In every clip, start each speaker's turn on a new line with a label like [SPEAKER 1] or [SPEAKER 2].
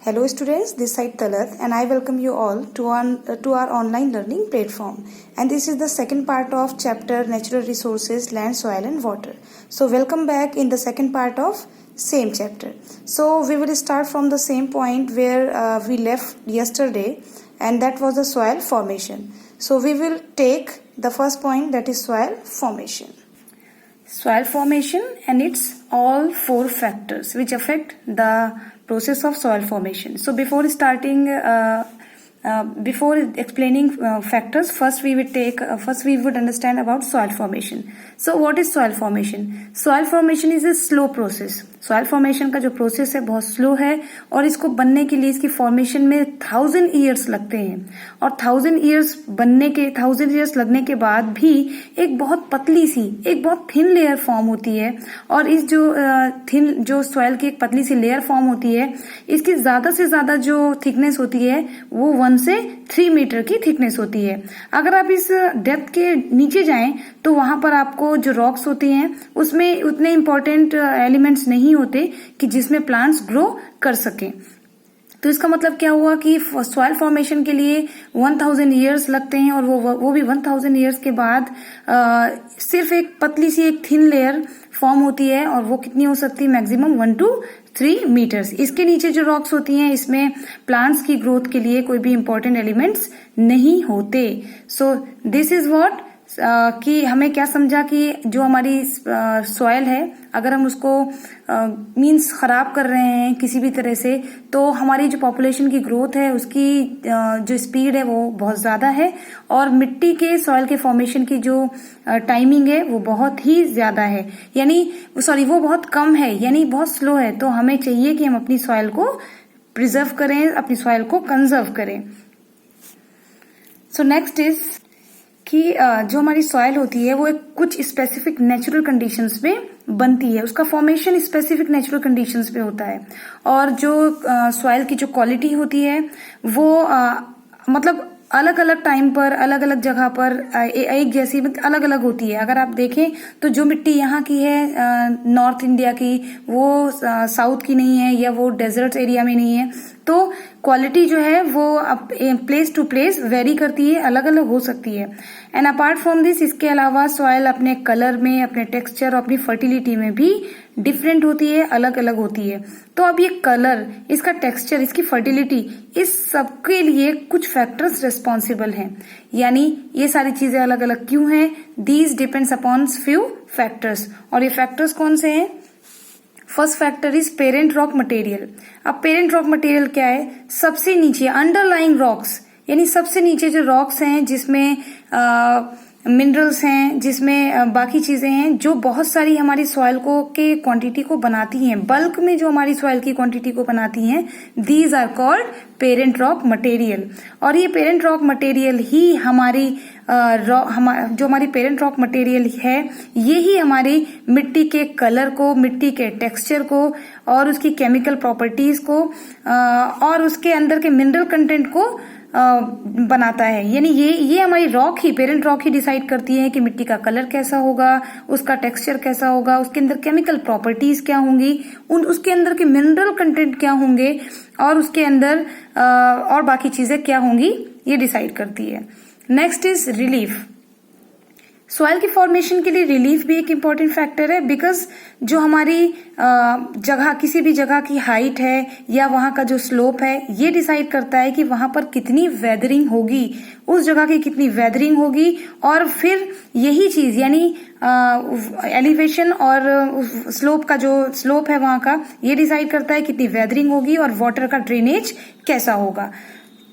[SPEAKER 1] Hello students, this side Talat and I welcome you all to our online learning platform. And this is the second part of chapter Natural Resources, Land, Soil and Water. So welcome back in the second part of same chapter. So we will start from the same point where we left yesterday, and that was the soil formation. So we will take the first point, that is soil formation. Soil formation and its all four factors which affect the process of soil formation. So before explaining factors, first we would understand about soil formation. So what is soil formation? Soil formation is a slow process. Soil formation का जो process है बहुत slow है और इसको बनने के लिए, इसकी फॉर्मेशन में 1000 ईयर्स लगते हैं और 1000 ईयर्स लगने के बाद भी एक बहुत पतली सी, एक बहुत थिन लेयर फॉर्म होती है। और इस जो सॉइल की एक पतली सी लेयर फॉर्म होती है, इसकी ज्यादा से ज्यादा जो थिकनेस होती है वो 1 से 3 मीटर की थिकनेस होती है। अगर आप इस डेप्थ के नीचे जाएं तो वहां पर आपको जो रॉक्स होती हैं उसमें उतने इंपॉर्टेंट एलिमेंट्स नहीं होते कि जिसमें प्लांट्स ग्रो कर सकें। तो इसका मतलब क्या हुआ कि सॉइल फॉर्मेशन के लिए 1000 ईयर्स लगते हैं और वो भी 1000 ईयर्स के बाद सिर्फ एक पतली सी एक थिन लेयर फॉर्म होती है और वो कितनी हो सकती है, मैक्सिमम 1 to 3 मीटर्स। इसके नीचे जो रॉक्स होती हैं इसमें प्लांट्स की ग्रोथ के लिए कोई भी इंपॉर्टेंट एलिमेंट्स नहीं होते। सो दिस इज व्हाट कि हमें क्या समझा कि जो हमारी सॉइल है, अगर हम उसको मींस खराब कर रहे हैं किसी भी तरह से, तो हमारी जो पॉपुलेशन की ग्रोथ है उसकी जो स्पीड है वो बहुत ज्यादा है और मिट्टी के सॉइल के फॉर्मेशन की जो टाइमिंग है वो बहुत ही ज्यादा है, वो बहुत कम है, यानी बहुत स्लो है। तो हमें चाहिए कि हम अपनी सॉइल को प्रिजर्व करें, अपनी सॉइल को कंजर्व करें। सो नेक्स्ट इज कि जो हमारी सॉइल होती है वो एक कुछ स्पेसिफिक नेचुरल कंडीशंस में बनती है, उसका फॉर्मेशन स्पेसिफिक नेचुरल कंडीशंस पे होता है। और जो सॉइल की जो क्वालिटी होती है वो मतलब अलग अलग टाइम पर, अलग अलग जगह पर एक जैसी अलग अलग होती है। अगर आप देखें तो जो मिट्टी यहाँ की है नॉर्थ इंडिया की, वो साउथ की नहीं है या वो डेजर्ट एरिया में नहीं है, तो क्वालिटी जो है वो प्लेस टू प्लेस वेरी करती है, अलग अलग हो सकती है। एंड अपार्ट फ्रॉम दिस, इसके अलावा सॉइल अपने कलर में, अपने टेक्सचर और अपनी फर्टिलिटी में भी डिफरेंट होती है, अलग अलग होती है। तो अब ये कलर, इसका टेक्सचर, इसकी फर्टिलिटी, इस सब के लिए कुछ फैक्टर्स रिस्पॉन्सिबल हैं। यानी ये सारी चीजें अलग अलग क्यों हैं? These depends upon few factors. और ये फैक्टर्स कौन से हैं? First factor is parent rock material. अब पेरेंट रॉक मटेरियल क्या है? सबसे नीचे अंडरलाइंग रॉक्स, यानी सबसे नीचे जो रॉक्स हैं जिसमें मिनरल्स हैं, जिसमें बाकी चीजें हैं जो बहुत सारी हमारी सॉइल को के क्वांटिटी को बनाती हैं, बल्क में जो हमारी सॉइल की क्वांटिटी को बनाती हैं, these are called parent rock material. और ये पेरेंट रॉक मटेरियल ही हमारी जो हमारी पेरेंट रॉक मटेरियल है, ये ही हमारी मिट्टी के कलर को, मिट्टी के टेक्सचर को और उसकी केमिकल प्रॉपर्टीज को और उसके अंदर के मिनरल कंटेंट को बनाता है। यानी ये हमारी रॉक ही, पेरेंट रॉक ही डिसाइड करती है कि मिट्टी का कलर कैसा होगा, उसका टेक्सचर कैसा होगा, उसके अंदर केमिकल प्रॉपर्टीज क्या होंगी, उसके अंदर के मिनरल कंटेंट क्या होंगे और उसके अंदर और बाकी चीजें क्या होंगी, ये डिसाइड करती है। Next is relief. सॉइल की फॉर्मेशन के लिए रिलीफ भी एक इम्पॉर्टेंट फैक्टर है, बिकॉज जो हमारी जगह, किसी भी जगह की हाइट है या वहां का जो स्लोप है, ये डिसाइड करता है कि वहां पर कितनी वेदरिंग होगी, उस जगह की कितनी वेदरिंग होगी। और फिर यही चीज यानी एलिवेशन और स्लोप का जो स्लोप है वहां का, ये डिसाइड करता है कितनी वेदरिंग होगी और वाटर का ड्रेनेज कैसा होगा।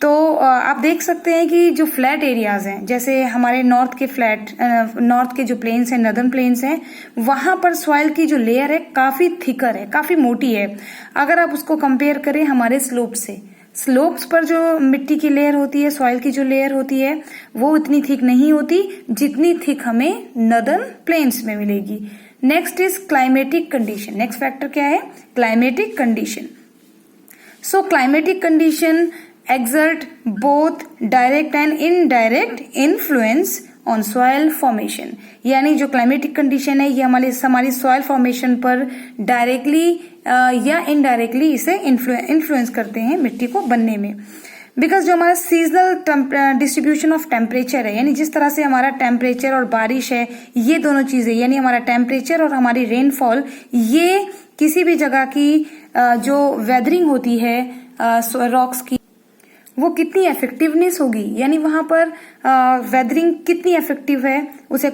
[SPEAKER 1] तो आप देख सकते हैं कि जो फ्लैट एरियाज हैं, जैसे हमारे नॉर्थ के जो प्लेन्स हैं, नदर्न प्लेन्स हैं, वहां पर सॉइल की जो लेयर है काफी थिकर है, काफी मोटी है। अगर आप उसको कंपेयर करें हमारे स्लोप से, स्लोप्स पर जो मिट्टी की लेयर होती है, सॉइल की जो लेयर होती है, वो उतनी थिक नहीं होती जितनी थिक हमें नदर्न प्लेन्स में मिलेगी। Next is climatic condition. Next factor क्या है? Climatic condition. So climatic condition exert both direct and indirect influence on soil formation, यानी जो क्लाइमेटिक कंडीशन है ये हमारी सॉइल फॉर्मेशन पर डायरेक्टली या इनडायरेक्टली इसे इन्फ्लुएंस करते हैं मिट्टी को बनने में। बिकॉज जो हमारा सीजनल डिस्ट्रीब्यूशन ऑफ टेम्परेचर है, यानी जिस तरह से हमारा टेम्परेचर और बारिश है, ये दोनों चीजें यानी हमारा टेम्परेचर और हमारी रेनफॉल, ये किसी भी जगह की जो वेदरिंग होती है रॉक्स की, वो कितनी इफेक्टिवनेस होगी, यानी वहां पर वेदरिंग कितनी इफेक्टिव है उसे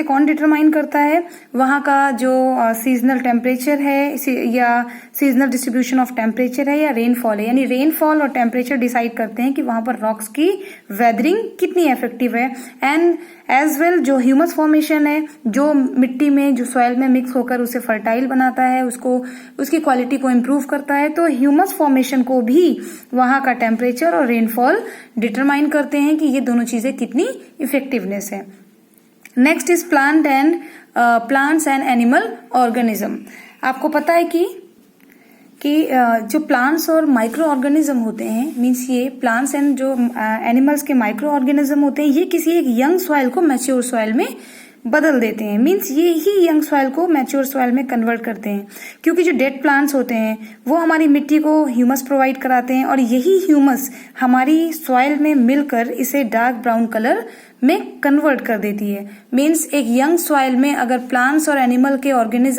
[SPEAKER 1] कौन डिटरमाइन करता है? वहां का जो सीजनल टेम्परेचर है या सीजनल डिस्ट्रीब्यूशन ऑफ टेम्परेचर है या रेनफॉल है, यानी रेनफॉल और टेम्परेचर डिसाइड करते हैं कि वहां पर रॉक्स की वेदरिंग कितनी इफेक्टिव है। एंड एज वेल जो ह्यूमस फॉर्मेशन है, जो मिट्टी में जो सॉइल में मिक्स होकर उसे फर्टाइल बनाता है, उसकी क्वालिटी को इम्प्रूव करता है, तो ह्यूमस फॉर्मेशन को भी वहां का टेम्परेचर और रेनफॉल डिटरमाइन करते हैं कि ये दोनों चीजें कितनी इफेक्टिवनेस है। Next is plants and animal organism. आपको पता है कि जो प्लांट्स और माइक्रो ऑर्गेनिज्म होते हैं, मीन्स ये प्लांट्स एंड जो एनिमल्स के माइक्रो ऑर्गेनिज्म होते हैं, ये किसी एक यंग सॉइल को मैच्योर सॉइल में बदल देते हैं। मीन्स ये ही यंग सॉइल को मैच्योर सॉइल में कन्वर्ट करते हैं, क्योंकि जो डेड प्लांट्स होते हैं वो हमारी मिट्टी को ह्यूमस प्रोवाइड कराते हैं और यही ह्यूमस हमारी सॉइल में मिलकर इसे डार्क ब्राउन कलर में कन्वर्ट कर देती है। मीन्स एक यंग सॉइल में अगर प्लांट्स और एनिमल के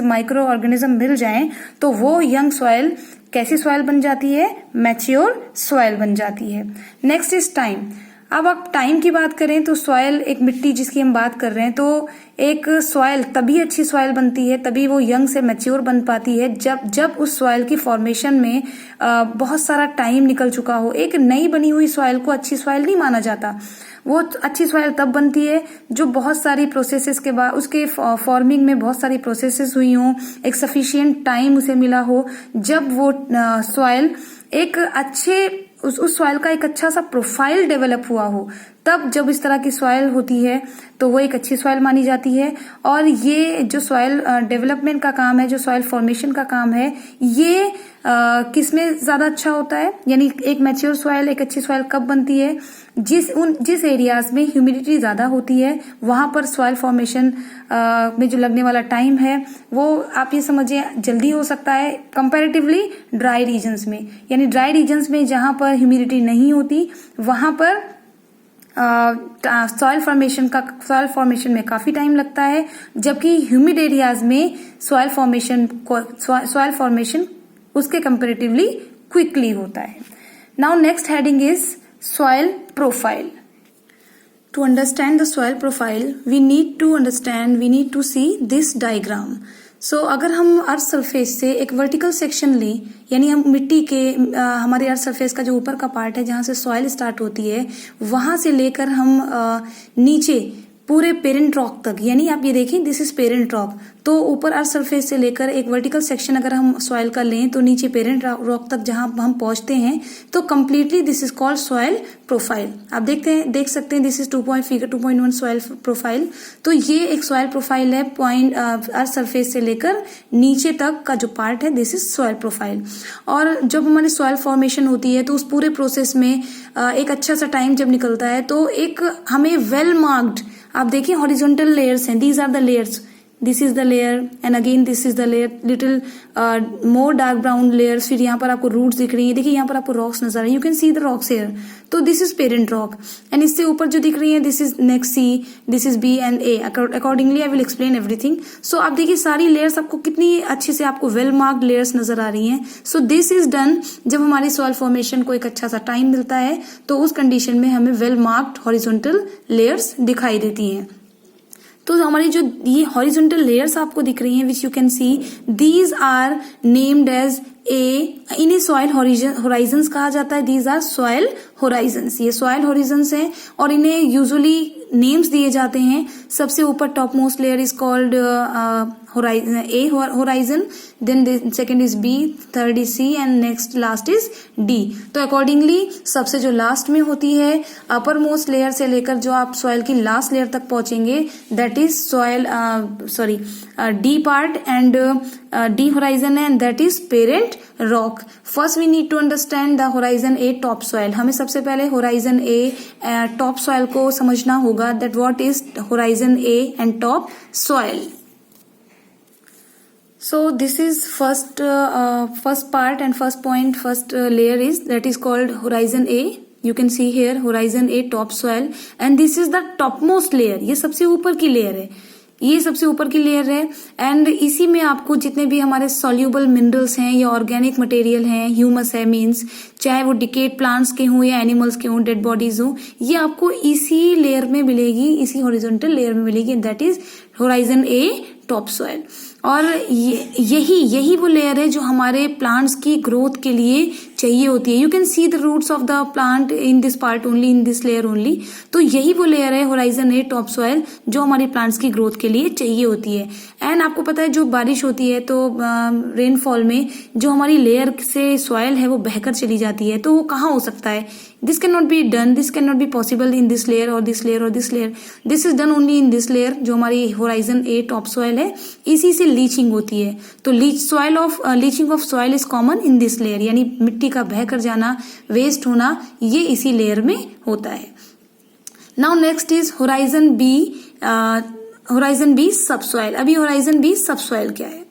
[SPEAKER 1] माइक्रो ऑर्गेनिज्म मिल जाएं तो वो यंग सॉइल कैसी सॉइल बन जाती है? मैच्योर सॉइल बन जाती है। Next is time. अब आप टाइम की बात करें तो सॉइल, एक मिट्टी जिसकी हम बात कर रहे हैं, तो एक सॉइल तभी अच्छी सॉइल बनती है, तभी वो यंग से मैच्योर बन पाती है जब उस सॉइल की फॉर्मेशन में बहुत सारा टाइम निकल चुका हो। एक नई बनी हुई सॉइल को अच्छी सॉइल नहीं माना जाता। वो अच्छी सॉइल तब बनती है जो बहुत सारी प्रोसेसेस के बाद, उसके फॉर्मिंग में बहुत सारी प्रोसेसेस हुई हों, एक सफिशिएंट टाइम उसे मिला हो, जब वो सॉइल एक अच्छे उस सॉइल का एक अच्छा सा प्रोफाइल डेवलप हुआ हो, तब जब इस तरह की सॉइल होती है तो वो एक अच्छी सॉइल मानी जाती है। और ये जो सॉइल डेवलपमेंट का काम है, जो सॉइल फॉर्मेशन का काम है, ये किसमें ज्यादा अच्छा होता है? यानी एक मैच्योर सॉइल, एक अच्छी सॉइल कब बनती है? जिस एरियाज में ह्यूमिडिटी ज्यादा होती है, वहां पर सॉइल फॉर्मेशन में जो लगने वाला टाइम है वो आप ये समझिए जल्दी हो सकता है कंपैरेटिवली ड्राई रीजन्स में। यानी ड्राई रीजन्स में जहां पर ह्यूमिडिटी नहीं होती, वहां पर सॉइल फॉर्मेशन में काफी टाइम लगता है, जबकि ह्यूमिड एरियाज में सॉइल फॉर्मेशन उसके कंपैरेटिवली क्विकली होता है। Now next heading is soil profile. To understand the soil profile, we need to see this diagram. So अगर हम अर्थ सरफेस से एक वर्टिकल सेक्शन लें, यानी हम मिट्टी के हमारे अर्थ सरफेस का जो ऊपर का पार्ट है जहां से सॉइल स्टार्ट होती है, वहां से लेकर हम नीचे पूरे पेरेंट रॉक तक, यानी आप ये देखें दिस इज पेरेंट रॉक, तो ऊपर अर्थ सरफेस से लेकर एक वर्टिकल सेक्शन अगर हम सॉइल का लें तो नीचे पेरेंट रॉक तक जहां हम पहुंचते हैं, तो completely this is called soil profile. आप देख सकते हैं this is figure 2.1 soil profile. तो ये एक सॉइल प्रोफाइल है, पॉइंट अर्थ सरफेस से लेकर नीचे तक का जो पार्ट है दिस इज सॉइल प्रोफाइल। और जब हमारी सॉइल फॉर्मेशन होती है तो उस पूरे प्रोसेस में एक अच्छा सा टाइम जब निकलता है तो एक हमें वेल मार्क्ड, आप देखिए हॉरिजॉन्टल लेयर्स हैं, these are the layers, this is the layer and again this is the layer, little more dark brown layers. फिर यहाँ पर आपको रूट्स दिख रही है, देखिए यहाँ पर आपको रॉक्स नजर आ रही है, you can see the rocks here. तो this is parent rock and इससे ऊपर जो दिख रही है this is next C, this is B and A. Accordingly I will explain everything. So आप देखिए सारी लेयर्स आपको कितनी अच्छे से आपको वेल मार्क्ड लेयर्स नजर आ रही हैं। सो दिस इज डन जब हमारी सॉइल फॉर्मेशन को एक अच्छा सा टाइम मिलता है, तो उस कंडीशन में हमें वेल मार्क्ड हॉरिजॉन्टल लेयर्स दिखाई देती हैं। तो हमारी जो ये हॉरिजॉन्टल लेयर्स आपको दिख रही हैं, which you can see, these are named as इन्हें सॉइल होराइजन्स कहा जाता है। दीज आर सॉइल होराइजन्स, ये सॉइल होराइजन्स हैं और इन्हें यूजुअली नेम्स दिए जाते हैं। सबसे ऊपर top most layer is called horizon, then second is B, third is C and next last is D. तो अकॉर्डिंगली सबसे जो लास्ट में होती है अपर मोस्ट लेयर से लेकर जो आप सॉइल की लास्ट लेयर तक पहुंचेंगे, that is soil D part and D horizon है, and that is parent rock. First we need to understand the horizon A top soil. हमें सबसे पहले होराइजन ए टॉप सॉइल को समझना होगा that what is horizon A and top soil. So this is first part and first point, first layer is that is called horizon A. You can see here horizon A top soil and this is the topmost layer. ये सबसे ऊपर की layer है, ये सबसे ऊपर की layer है. एंड इसी में आपको जितने भी हमारे सॉल्यूबल मिनरल्स हैं या ऑर्गेनिक मटेरियल हैं, ह्यूमस है मीन्स, चाहे वो डिकेड प्लांट्स के हों या एनिमल्स के हों, डेड बॉडीज हों, ये आपको इसी लेयर में मिलेगी, इसी हॉरिजॉन्टल लेयर में मिलेगी. That is horizon A top soil. और यही वो लेयर है जो हमारे प्लांट्स की ग्रोथ के लिए चाहिए होती है. You can see the roots of the plant in this part only, in this layer only. तो यही वो लेयर है होराइजन ए टॉप सॉइल जो हमारी प्लांट्स की ग्रोथ के लिए चाहिए होती है. एंड आपको पता है जो बारिश होती है तो रेनफॉल में जो हमारी लेयर से सॉइल है वो बहकर चली जाती है. तो वो कहाँ हो सकता है? This can not be done, this can not be possible in this layer और दिस लेयर और this layer. This is done only in this layer जो हमारी होराइजन ए टॉप सॉइल है. इसी से लीचिंग होती है. तो leaching of soil is common in this layer, यानी मिट्टी का बहकर जाना, वेस्ट होना, ये इसी लेयर में होता है. Now next is horizon B sub soil. अभी होराइजन बी सब सॉइल क्या है?